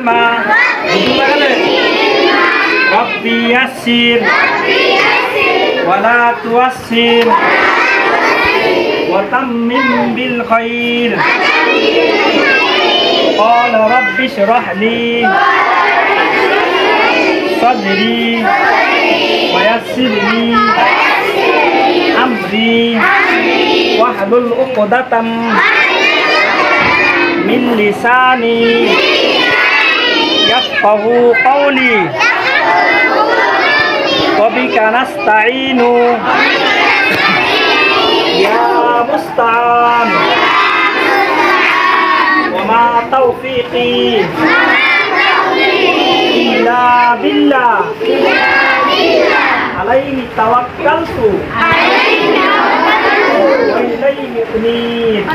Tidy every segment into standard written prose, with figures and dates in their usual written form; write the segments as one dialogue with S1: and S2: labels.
S1: ইলমা রব্বি ইয়াসসির ওয়ালা তুয়াসসির ওয়া তাম্মিম বিল খাইর قال رب اشرح لي صدري ويسر لي أمري واحلل عقدة من لساني يفقهوا قولي وبك نستعين يا مستعان وما توفيقي إلا بالله عليه توكلت وإليه أنيب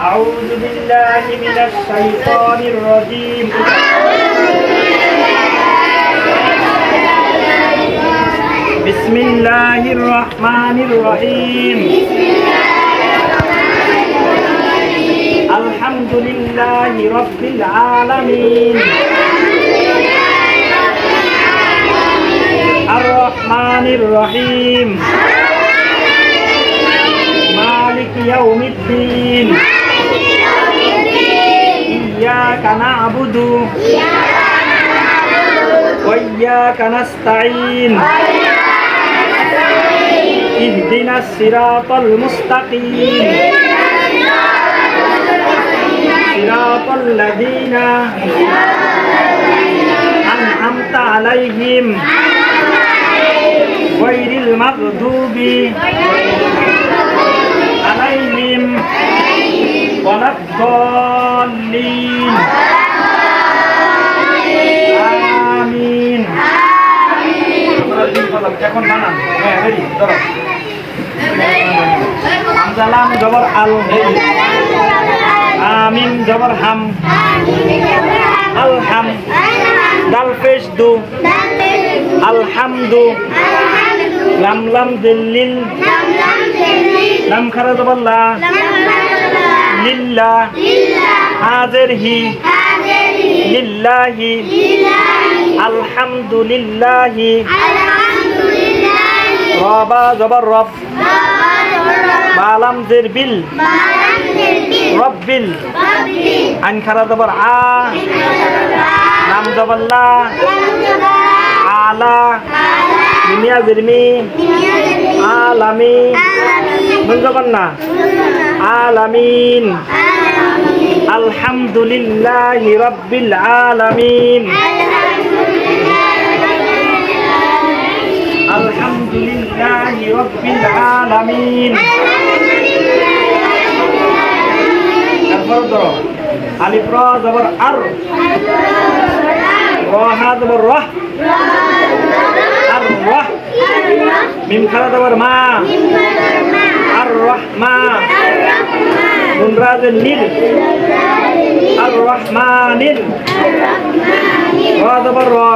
S1: أعوذ بالله من الشيطان الرجيم بسم الله الرحمن الرحيم الحمد لله رب العالمين الرحمن الرحيم مالك يوم الدين إياك نعبد وإياك نستعين اهدنا الصراط المستقيم صراط الذين أنعمت عليهم غير المغضوب عليهم ولا الضالين آمين এখন বানান হ্যাঁ রেডি ধরো আমজালাম জবর আল আমিন জবর হাম আলহাম দাল পেশ দু আলহামদু লাম লাম দিল্লিল লাম খারা জবর লা লিল্লাহ হাজির হি লিল্লাহি আলহামদুলিল্লাহি রবা জবর রব বালাম জির বিল রব্বিল আইন খারা জবর আ নাম জবর লা আলা মিমিয়া জিরমি আলামি নুন জবর না আলামিন আলহামদুলিল্লাহি রাব্বিল আলামিন আলহামদুলিল্লাহি রাব্বিল আলামিন আলিফ রা জবর আর রা হা জবর রাহ আর রাহ মিম খারা জবর মা আর রাহমা নুন রা নিল আর রাহমানিল রা জবর রা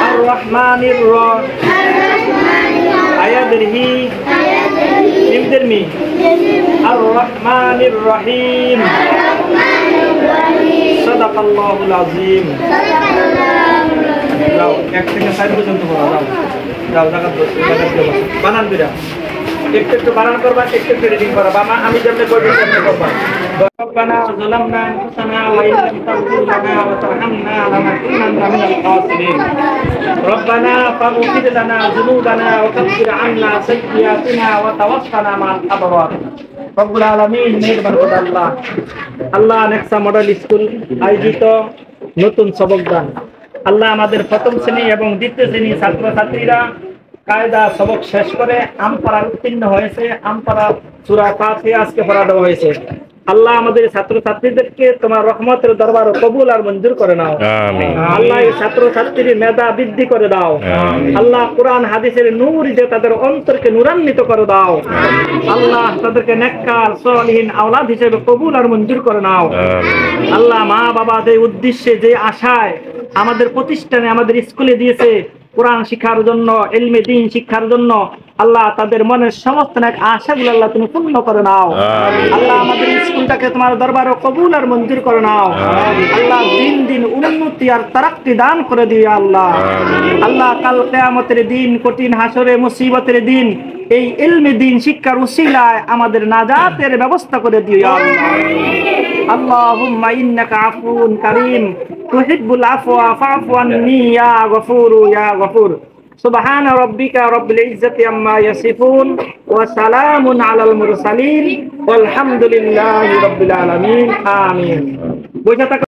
S1: আর রাহমানির রা আয়াদহি মিম দিরমি আর রাহমানির রহিম সাদাকাল্লাহুল আযীম যাও এক থেকে 60 পর্যন্ত পড়া যাও যাও জায়গা বানান দিরা একটু একটু বানান করবা একটু একটু রিডিং করবা আমি যেমন করি তেমন করবা ربنا ظلمنا أنفسنا وإن لم تغفر لنا وترحمنا لنكونن من الخاسرين ربنا فاغفر لنا ذنوبنا وكفر عنا سيئاتنا وتوفنا مع الأبرار রব্বুল আলামিন মেহেরবান খোদা আল্লাহ আল্লাহ নেক্সা মডেল স্কুল আয়োজিত নতুন সবক দান আল্লাহ আমাদের প্রথম শ্রেণী এবং দ্বিতীয় শ্রেণী ছাত্রছাত্রীরা কায়দা সবক শেষ করে আমপাড়া উত্তীর্ণ হয়েছে আমপাড়া সূরা ফাতিহা আজকে পড়া দেওয়া হয়েছে আল্লাহ আমাদের ছাত্রছাত্রীদেরকে তোমার রহমতের দরবার কবুল আর মঞ্জুর করে নাও আমিন আল্লাহ এই ছাত্রছাত্রীর মেধা বৃদ্ধি করে দাও আমিন আল্লাহ কোরআন হাদিসের নূর দিয়ে তাদের অন্তরকে নূরান্বিত করে দাও আমিন আল্লাহ তাদেরকে নেককার সলিহিন আওলাদ হিসেবে কবুল আর মঞ্জুর করে নাও আমিন আল্লাহ মা বাবা যে উদ্দেশ্যে যে আশায় আমাদের প্রতিষ্ঠানে আমাদের স্কুলে দিয়েছে কোরআন শিক্ষার জন্য, ইলমে দ্বীন শিক্ষার জন্য আল্লাহ তাদের মনের সমস্ত নেক আশাগুলো আল্লাহ তুমি পূর্ণ করে নাও। আল্লাহ আমাদের স্কুলটাকে তোমার দরবারে কবুল আর মঞ্জুর করে নাও। আল্লাহ দিন দিন উন্নতি আর তারাক্কি দান করে দিও আল্লাহ। আল্লাহ কাল কিয়ামতের দিন, কঠিন হাসরে মুসিবতের দিন এই ইলমে দ্বীন শিক্ষার উসিলায় আমাদের নাজাতের ব্যবস্থা করে দিও আল্লাহ। আল্লাহুম্মা ইন্নাকা আফুউন কারীম তুহিব্বুল আফওয়া ফা'ফু আন্নী ইয়া গফুরু ইয়া গফুর। সুবহান রাব্বিকা রাব্বিল ইজ্জাতি আম্মা ইয়াসিফুন ওয়া সালামুন আলাল মুরসালিন ওয়াল হামদুলিল্লাহি রাব্বিল আলামিন। আমিন।